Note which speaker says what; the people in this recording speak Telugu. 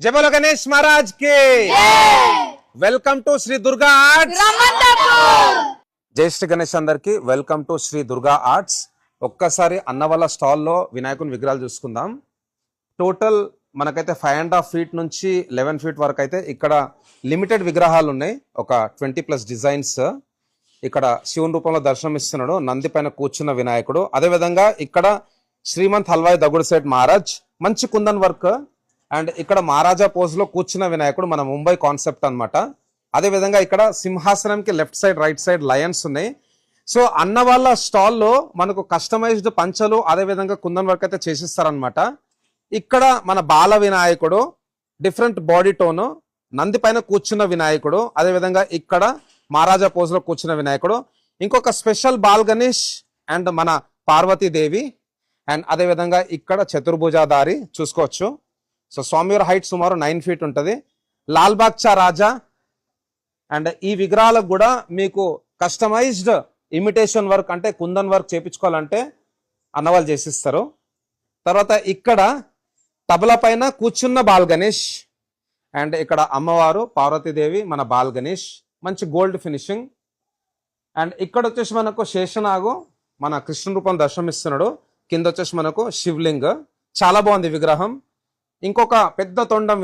Speaker 1: जय बोलो गणेश महाराज के। Welcome to Shri Durga Arts. జై శ్రీ గణేష్ అందరికి welcome to Shri Durga Arts. ఒక్కసారి అన్న వాళ్ళ స్టాల్లో వినాయకుని విగ్రహాలు చూసుకుందాం। టోటల్ మనకైతే 5.5 ఫీట్ నుంచి 11 ఫీట్ వరకు అయితే ఇక్కడ లిమిటెడ్ విగ్రహాలు ఉన్నాయి। ఒక 20+ డిజైన్స్ ఇక్కడ శివుని రూపంలో దర్శనం ఇస్తున్నాడు, నంది పైన కూర్చున్న వినాయకుడు। అదే విధంగా ఇక్కడ శ్రీమంత్ హల్వాయి దగుడు సేట్ మహారాజ్, మంచి కుందన్ వర్క్ అండ్ ఇక్కడ మహారాజా పోజ్ లో కూర్చున్న వినాయకుడు మన ముంబై కాన్సెప్ట్ అన్నమాట। అదే విధంగా ఇక్కడ సింహాసనంకి left side right side lions ఉన్నాయి। సో అన్న వాళ్ళ స్టాల్లో మనకు కస్టమైజ్డ్ పంచలు అదే విధంగా కుందన్ వర్క్ అయితే చేసిస్తారనమాట। ఇక్కడ మన బాల వినాయకుడు డిఫరెంట్ బాడీ టోన్, నంది పైన కూర్చున్న వినాయకుడు, అదే విధంగా ఇక్కడ మహారాజా పోజ్ లో కూర్చున్న వినాయకుడు, ఇంకొక స్పెషల్ బాల్ గణేష్ అండ్ మన పార్వతీదేవి అండ్ అదే విధంగా ఇక్కడ చతుర్భుజాధారి చూసుకోవచ్చు। సో స్వామివారి హైట్ సుమారు 9 ఫీట్ ఉంటుంది। లాల్ బాగ్చా రాజా అండ్ ఈ విగ్రహాలకు కూడా మీకు కస్టమైజ్డ్ ఇమిటేషన్ వర్క్ అంటే కుందన్ వర్క్ చేయించుకోవాలంటే అన్నవాళ్ళు చేసిస్తారు। తర్వాత ఇక్కడ తబలా పైన కూర్చున్న బాల్ గణేష్ అండ్ ఇక్కడ అమ్మవారు పార్వతీదేవి మన బాల్ గణేష్, మంచి గోల్డ్ ఫినిషింగ్। అండ్ ఇక్కడ వచ్చేసి మనకు శేషనాగు మన కృష్ణ రూపం దర్శనమిస్తున్నాడు, కింద వచ్చేసి మనకు శివలింగ్, చాలా బాగుంది విగ్రహం। ఇంకొక పెద్ద తొండం